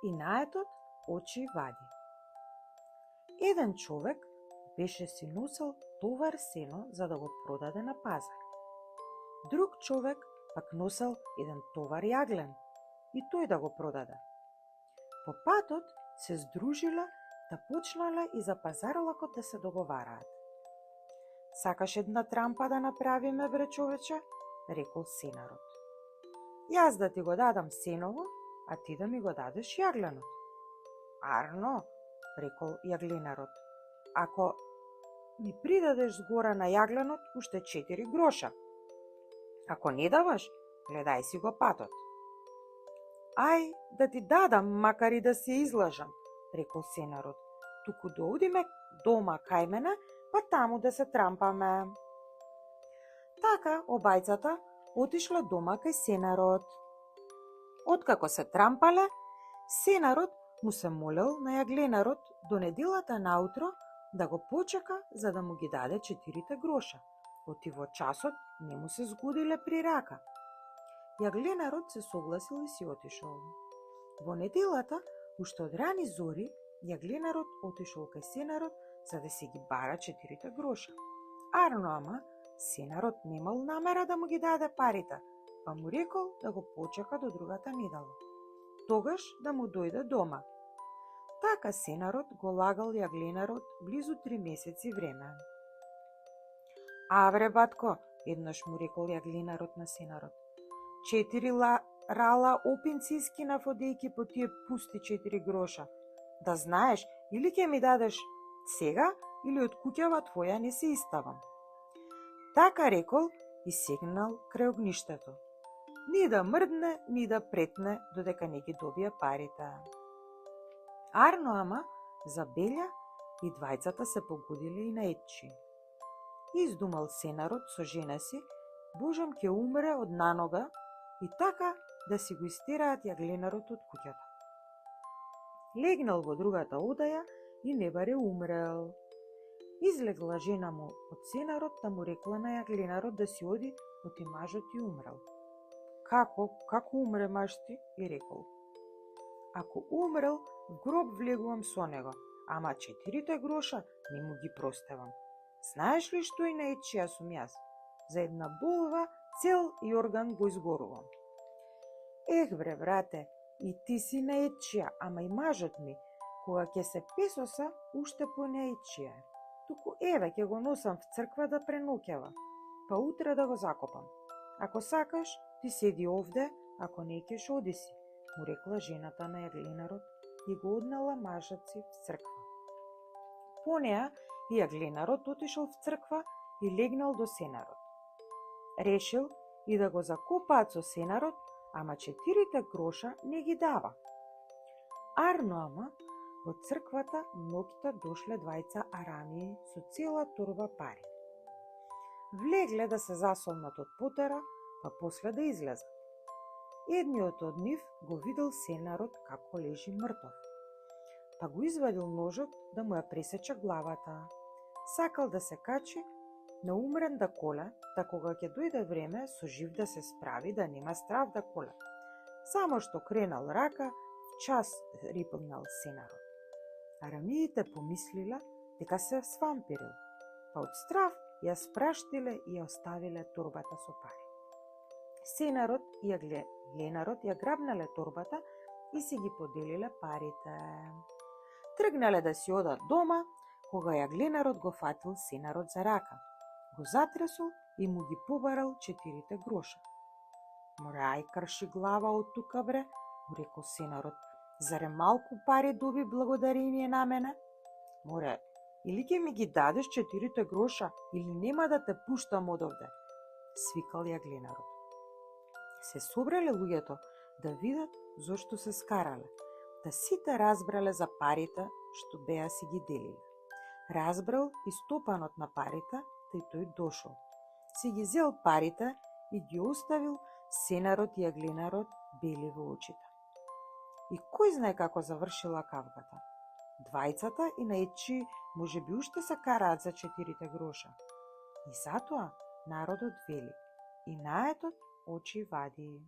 и наетот очи вади. Еден човек беше си носел товар сено за да го продаде на пазар. Друг човек пак носел еден товар јаглен и тој да го продаде. По патот се здружиле да почнале и за пазарлакот да се договараат. Сакаш една трампа да направиме, бре човече? Рекол сенарот. Јас да ти го дадам сеново, а ти да ми го дадеш јагленот. Арно, рекол јагленарот, ако ми придадеш згора на јагленот уште 4 гроша. Ако не даваш, гледај си го патот. Ај, да ти дадам, макар и да се излажам, рекол сенарот. Туку да одиме дома кај мене, па таму да се трампаме. Така, обајцата отишле дома кај сенарот. Откако се трампале, сенарот му се молел на јагленарот до неделата наутро да го почека за да му ги даде 4 гроша. Отиво часот не му се згодиле при рака. Јагленарот се согласил и си отишол. Во неделата, уште од рани зори, јагленарот отишол кај сенарот за да си ги бара 4 гроша. Арно ама, сенарот немал намера да му ги даде парите, па му рекол да го почека до другата недела. Тогаш да му дојде дома. Така сенарот го лагал јагленарот близу 3 месеци време. Авре, батко, еднаш му рекол јагленарот на сенарот. 4 рала опинци искинав одејќи по тие пусти 4 гроша. Да знаеш, или ќе ми дадеш сега, или од куќава твоја не се иставам. Така рекол и сегнал крај огништето. Ни да мрдне, ни да претне, додека не ги добија парите. Арно ама забелја и двајцата се погодиле и на етчи. Издумал сенарот со жена си, божем ќе умре од нанога и така да си го истераат јагленарот од куќата. Легнал во другата одаја и не баре умрел. Излегла жена му од сенарот да му рекла на јагленарот да си оди, оти мажот и умрел. Како умре маж ти? И рекол. Ако умрел, в гроб влегувам со него, ама 4 гроша не му ги простевам. Знаеш ли што и на етчија сум јас? За една болва цел јорган го изгорувам. Ех бре, брате, и ти си на етчија, ама и мажот ми, кога ќе се песоса, уште по на етчија. Туку еве ќе го носам в црква да преноќава, па утре да го закопам. Ако сакаш, ти седи овде, ако не кеш оди си, му рекла жената на јагленарот и го однела мажот си в црква. По неа и јагленарот отишол в црква и легнал до сенарот. Решил и да го закопаат со сенарот, ама 4 гроша не ги дава. Арно ама, во црквата ноќта дошле двајца арамии со цела торба пари. Влегле да се засолнат од потера, па после да излезат. Едниот од нив го видел сенарот како лежи мртов. Па го извадил ножот да му ја пресече главата. Сакал да се качи на умрен да коле, да кога ќе дојде време со жив да се справи, да нема страв да коле. Само што кренал рака, в час рипнал сенарот. Арамиите помислиле дека се свампирил, па од страв ја спраштиле и ја оставиле торбата со пари. Сенарот и јагленарот ја грабнале торбата и си ги поделиле парите. Тргнале да си одат дома, кога јагленарот го фатил сенарот за рака. Го затресол и му ги побарал 4 гроша. Море, ај крши глава од тука бре, му рекол сенарот. Заре малку пари доби благодарение на мене? Море, или ќе ми ги дадеш 4 гроша, или нема да те пуштам одовде, свикал јагленарот. Се собрале луѓето да видат зошто се скарале, да сите разбрале за парите што беа си ги делиле. Разбрал и стопанот на парите, тај тој дошол. Си ги зел парите и ги оставил сенарот и јагленарот бели во очите. И кој знае како завршила кавгата? Двајцата и наетчи може би уште се караат за 4 гроша. И затоа народот вели, и наетот очи вади.